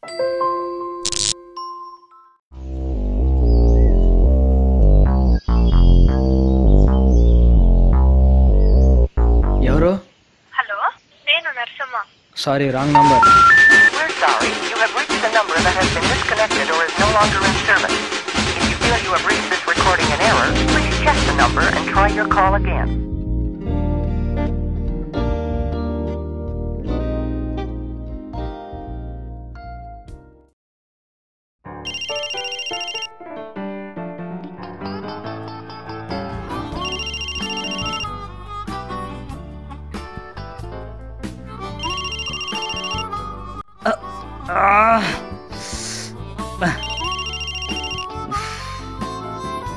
ఎవరు? హలో, నేను Narsamma. Sorry, wrong number. We're sorry. You have reached the number that has been disconnected or is no longer in service. If you feel you have reached this recording in error, please check the number and try your call again.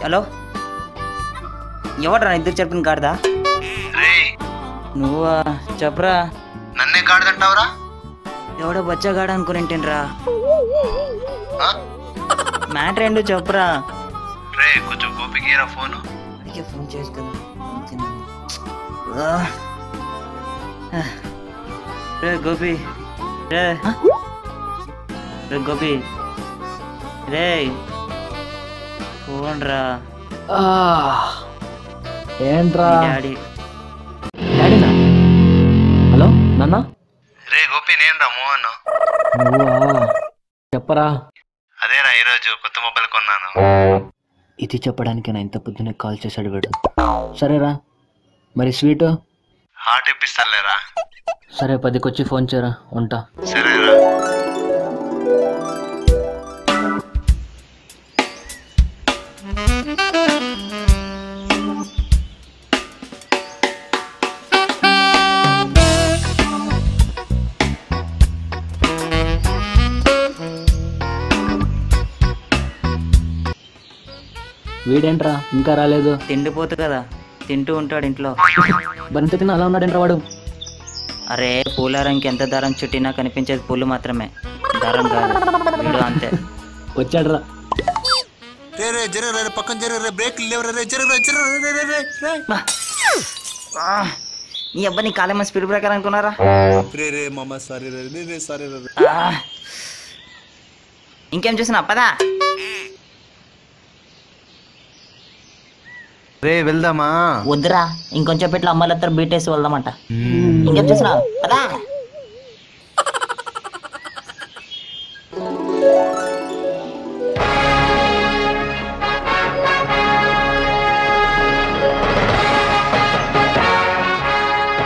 Hello, ఎవడ్రా ఇద్దరు చెప్పిన కాడదా? నువ్వా? చెప్పరా. నన్నే కాడదంటావురా? ఎవడో బచ్చగాడు అనుకునింటేనరా. Matter ఏంటో చెప్పరా. రే కొంచెం గోపికిరా ఫోను. అడిగే ఫోన్ చేసి కదా. రే గోపి, రే రే గోపి, రే ఫోన్ రా. ఏంట్రా? డాడీ. డాడీనా? హలో నాన్న. రే గోపి, నేను రా మోహన్. నువ్వా? చెప్పరా. అదేరా ఈరోజు కొత్త మొబైల్ కొన్నాను. ఇది చెప్పడానికి నా ఇంత పొద్దున్నే కాల్ చేశాడు వీడు. సరేరా, మరి స్వీటు? హార్ట్ ఇప్పిస్తానులేరా. సరే, 10కి వచ్చి ఫోన్ చేయరా, ఉంటా. సరేరా. వీడేంట్రా ఇంకా రాలేదు? తిండిపోతు కదా, తింటూ ఉంటాడు ఇంట్లో. బరింత తిన్న అలా ఉన్నాడేంట్రా వాడు? అరే, పూలారంకి ఎంత దారం చుట్టినా కనిపించేది పూలు మాత్రమే, దారం కాదు. వీడు అంతే. వచ్చాడ్రా. రే రే జర రే పక్కన జర రే, బ్రేక్ లేవరా రే, జర రే జర రే రే రే రే. నీ అబ్బాయి నీ కాలేమో స్పీడ్ బ్రేకర్ అనుకున్నారా? రే రే మామ, సారీ రే రే, సారీ రే. ఇంకేం చూసినా పదా. రే వెళ్దామా? వద్దురా, ఇంకొంచెం పెట్టి అమ్మాయిలంతా బీటేసి వెళ్దామంట. ఇంకేం చూసినా పదా.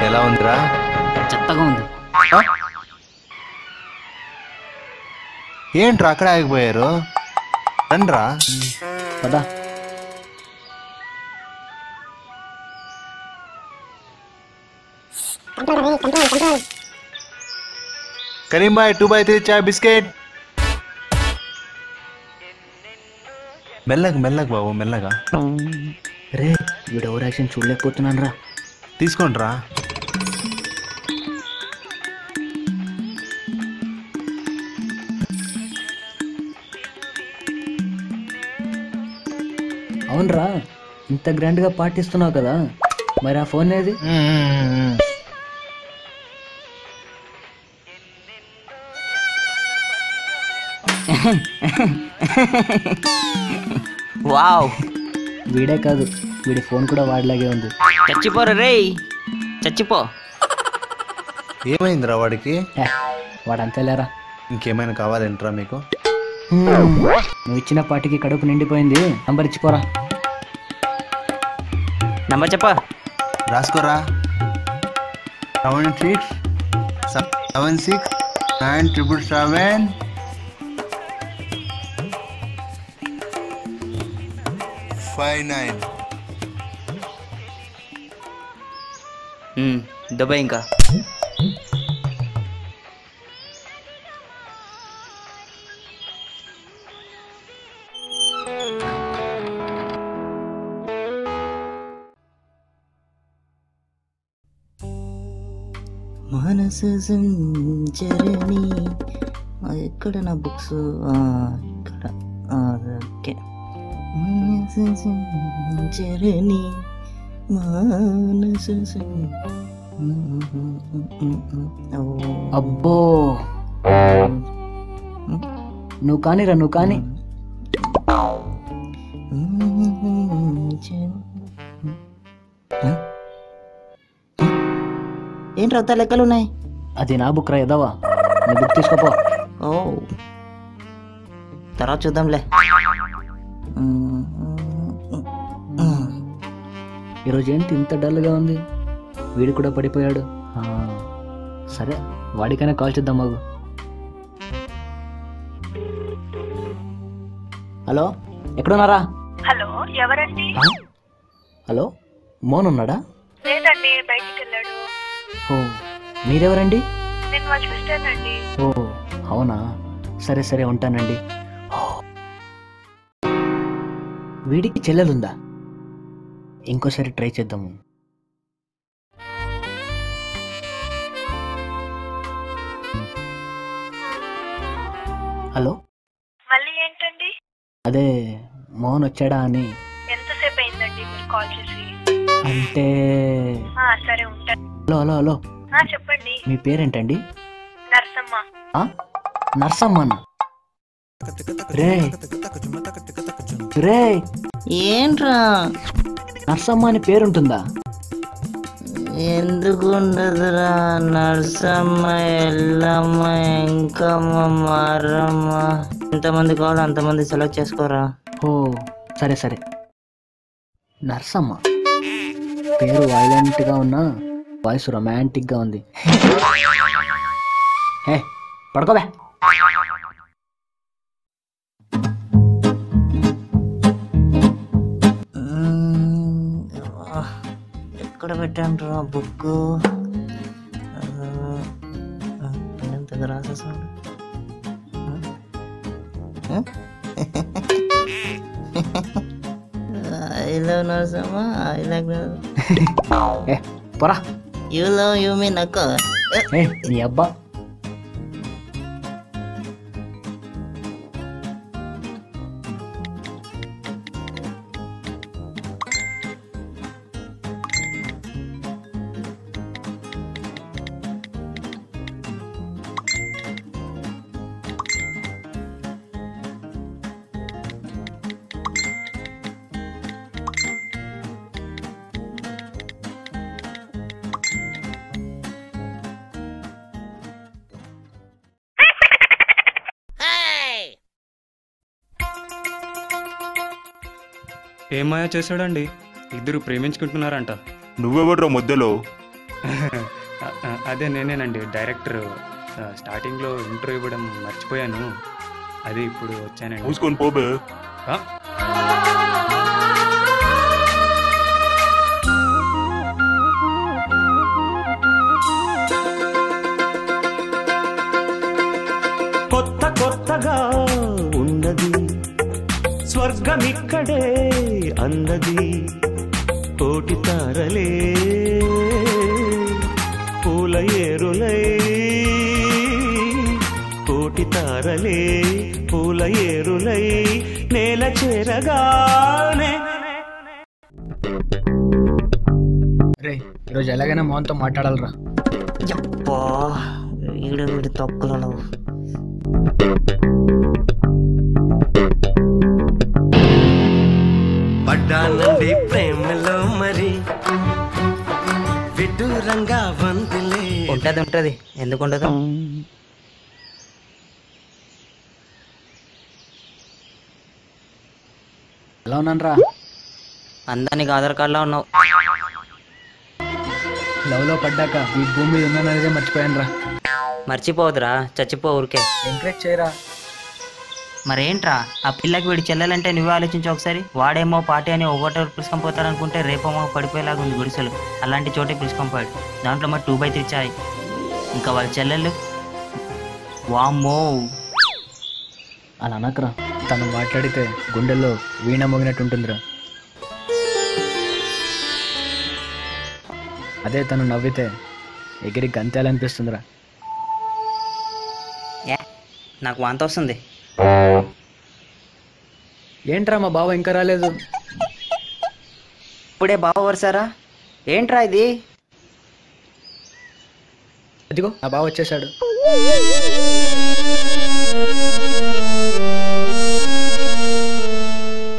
ఎలా ఉందిరా? చెత్తగా ఉంది. ఏంట్రా అక్కడ ఆగిపోయారు? రండ్రా. పదా. కరీం బాయ్ 2x3 చాయ్ బిస్కెట్. మెల్లగా మెల్లగా బాబు, మెల్లగా. రే, వీడు ఓవర్ యాక్షన్ చూడలేకపోతున్నాను రా. తీసుకోండిరా. అవునరా, ఇంత గ్రాండ్గా పాటిస్తున్నావు కదా, మరి ఆ ఫోన్ ఏది? వావ్, వీడే కాదు, వీడి ఫోన్ కూడా వాడిలాగే ఉంది. చచ్చిపోరు రే, చచ్చిపో. ఏమైందిరా వాడికి? వాడంతే లేరా. ఇంకేమైనా కావాలంటరా మీకు? నువ్వు ఇచ్చిన పాటికి కడుపు నిండిపోయింది. నంబర్ ఇచ్చిపోరా. నంబర్ చెప్పా. రాసుకోరా. 76 76 977 59. దుబాయ్ ఇంకా. మనసు సంచరణి. ఎక్కడ నా బుక్స్? ఇక్కడ. ఓకే. మనసు సంచరణి, మనసు అబ్బో, నువ్వు కానిరా, నువ్వు కాని. ఏంటి రొత్త లెక్కలు ఉన్నాయి? అది నా బుక్ రా ఎదవా, నీ బుక్ తీసుకోపో. ఓ తర్వాత చూద్దాంలే. ఈరోజు ఏంటి ఇంత డల్గా ఉంది? వీడు కూడా పడిపోయాడు. సరే వాడికైనా కాల్ చేద్దాం మాకు. హలో, ఎక్కడున్నారా? హలో, ఎవరండి? హలో, మోహన్ ఉన్నాడా? లేదండి, బయటికి వెళ్ళాడు. ఓ, మీరెవరండి? నేను వాళ్ళ సిస్టర్ అండి. ఓ అవునా, సరే సరే ఉంటానండి. వీడికి చెల్లెలుందా? ఇంకోసారి ట్రై చేద్దాము. హలో, మళ్ళీ ఏంటండి? అదే మోహన్ వచ్చాడా అని. ఎంతసేపు అయిందండి మీరు కాల్ చేసి? అంటే సరే ఉంటాను. హలో హలో హలో, చెప్పండి. మీ పేరేంటండి? నరసమ్మ. నర్సమ్మన్న. రే రే, ఏంట్రా నర్సమ్మ అని పేరుంటుందా? ఎందుకు ఉండదురా? నర్సమ్మ, ఎల్లమ్మ, ఇంకమ్మ, మారమ్మ, ఎంతమంది కావాలో అంతమంది సెలెక్ట్ చేసుకోరా. ఓ సరే సరే. నర్సమ్మ పేరు వైలెంట్గా ఉన్నా వాయిస్ రొమాంటిక్గా ఉంది. హే పడుకోబే. ఎక్కడ పెట్టాను రా బుక్? ఎంతగా రాసేసాను. I love Narsamma, I like పొరా. యూ లవ్ యూ మీన్ అక్క. నీ అబ్బా. ఏమాయా చేశాడండి? ఇద్దరు ప్రేమించుకుంటున్నారంట. నువ్వెవడ్రా మధ్యలో? అదే నేనేనండి, డైరెక్టర్. స్టార్టింగ్లో ఇంట్రో ఇవ్వడం మర్చిపోయాను, అది ఇప్పుడు వచ్చానండి. మూసుకొని పోబే. కొత్త కొత్తగా ఉన్నది స్వర్గమిక్కడే అన్నది, కోటి తారలే పూల ఏరులై, కోటి తారలే పూల ఏరులై నేల చేరగానే. రే ఈరోజు ఎలాగైనా మోహన్తో మాట్లాడాలరా. వీడి తొక్కులలో పడ్డానండి ప్రేమలో మరి విడ్డూరంగా వందిలే. ఉంటది ఎందుకు ఉండదు? ఎలా ఉన్నానరా? అందానికి ఆధార్ కార్డులో ఉన్నావు. లవ్లో పడ్డాక ఈ భూమి మీద ఉన్నాననేదే మర్చిపోయాను రా. మర్చిపోవద్దురా, చచ్చిపో ఊరికే. ఎంకరేజ్ చేయరా. మరేంట్రా, ఆ పిల్లకి వీడి చెల్లెలంటే నువ్వే ఆలోచించు ఒకసారి. వాడేమో పార్టీ అని ఒకటో పిలుచుకొని పోతాడనుకుంటే రేపేమో పడిపోయేలాగా ఉంది గుడిసెలు. అలాంటి చోటే పిలుచుకొని పోయాడు. దాంట్లో మరి 2/3 చాయ్. ఇంకా వాళ్ళ చెల్లెళ్ళు వామ్మో. అలా అనకరా, తను మాట్లాడితే గుండెల్లో వీణ మోగినట్టు ఉంటుందిరా. అదే తను నవ్వితే ఎగిరి గంతేయాలనిపిస్తుందిరా. నాకు వాంత వస్తుంది. ఏంట్రా మా బావ ఇంకా రాలేదు? ఇప్పుడే బావ వరుసారా? ఏంట్రా ఇది? అదిగో నా బావ వచ్చేసాడు.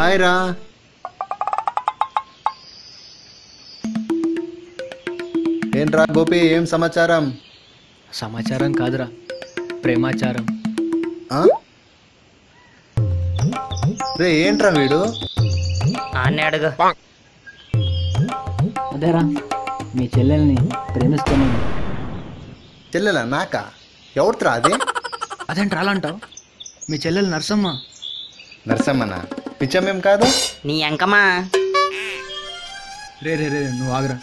హాయ్ రా. ఏంట్రా గోపి, ఏం సమాచారం? సమాచారం కాదురా, ప్రేమాచారం. రే ఏంట్రా వీడు? ఆన్నే అడగ. అదేరా, మీ చెల్లెల్ని ప్రేమిస్తున్నాను. చెల్లెలా? నాకా? ఎవరిరా అది? అదేంటి అలా అంటావు? మీ చెల్లెలు నర్సమ్మ. నరసమ్మనా? పిచ్చమ్మేం కాదు. నీ అంకమా. రే రే రే నువ్వు ఆగురా.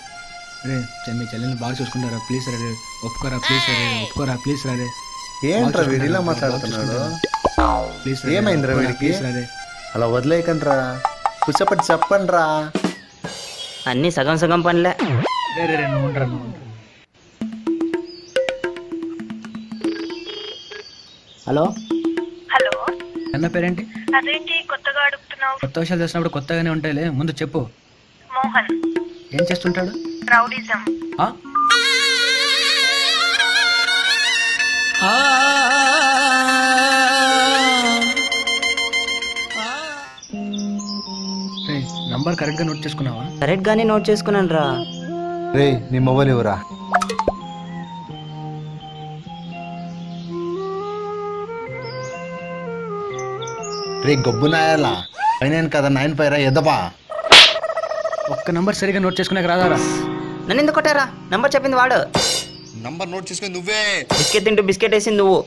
రే మీ చెల్లెల్ని బాగా చూసుకుంటారా ప్లీజ్ రా. రే ఒప్పుకోరా ప్లీజ్ రా. రే ఒప్పుకోరా ప్లీజ్ రా. రే ఏంట్రా వీడు ఇలా మాట్లాడుతున్నాడు? ప్లీజ్ ఏమైందిరా వీడికి? ప్లీజ్ రా. రే అలా వదిలేయకండ్రా, కూర్చోపెట్టి చెప్పండ్రా. అన్ని సగం సగం పనిలే. రే రే రే నువ్వు ఉండరా, నువ్వు ఉండరా. హలో హలో, అన్న పేరేంటి? అదేంటి కొత్తగా అడుగుతున్నావు? కొత్త విషయాలు చేసినప్పుడు కొత్తగానే ఉంటాయిలే, ముందు చెప్పు. మోహన్. ఏం చేస్తుంటాడు? రౌడిజం. ఆ? రేయ్, నంబర్ కరెక్ట్గా నోట్ చేసుకున్నావా? కరెక్ట్ గానే నోట్ చేసుకున్నాను రా. రే నీ మొబైల్ ఇవ్వరా. రే గొబ్బు నాయాలా, 9 కదా 9 రా ఎదపా. ఒక్క నంబర్ సరిగా నోట్ చేసుకున్నాక రాదారా? నన్ను ఎందుకు కొట్టారా? నంబర్ చెప్పింది వాడు. నంబర్ నోట్ చేసుకుని నువ్వే. బిస్కెట్ తింటూ బిస్కెట్ వేసింది నువ్వు.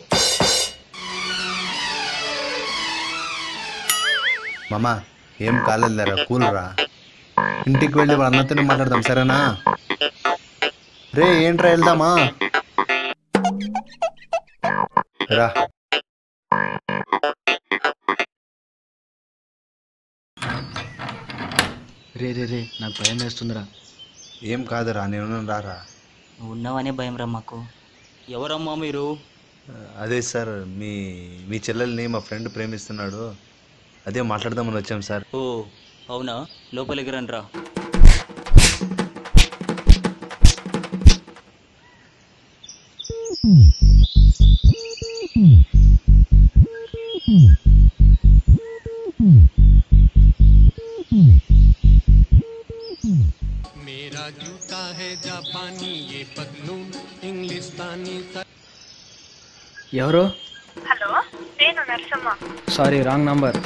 మామా ఏం కాలేదురా, కూల్ రా. ఇంటికి వెళ్ళి వాళ్ళ అన్నతోనే మాట్లాడదాం, సరేనా? రే ఏంట్రా వెళ్దామా? రా. రే రే రే నాకు భయం వేస్తుందిరా. ఏం కాదురా, నేను రారా. నువ్వు ఉన్నావనే భయం రా మాకు. ఎవరమ్మా మీరు? అదే సార్, మీ చెల్లెల్ని మా ఫ్రెండ్ ప్రేమిస్తున్నాడు, అదే మాట్లాడదామని వచ్చాం సార్. ఓ అవునా, లోపలికి రండి రా. मेरा जूता है जापानी ये पतलून इंग्लिस्तानी ఎవరు? హలో, నేను Narsamma. Sorry, wrong number.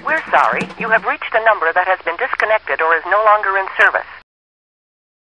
We're sorry. You have reached a number that has been disconnected or is no longer in service.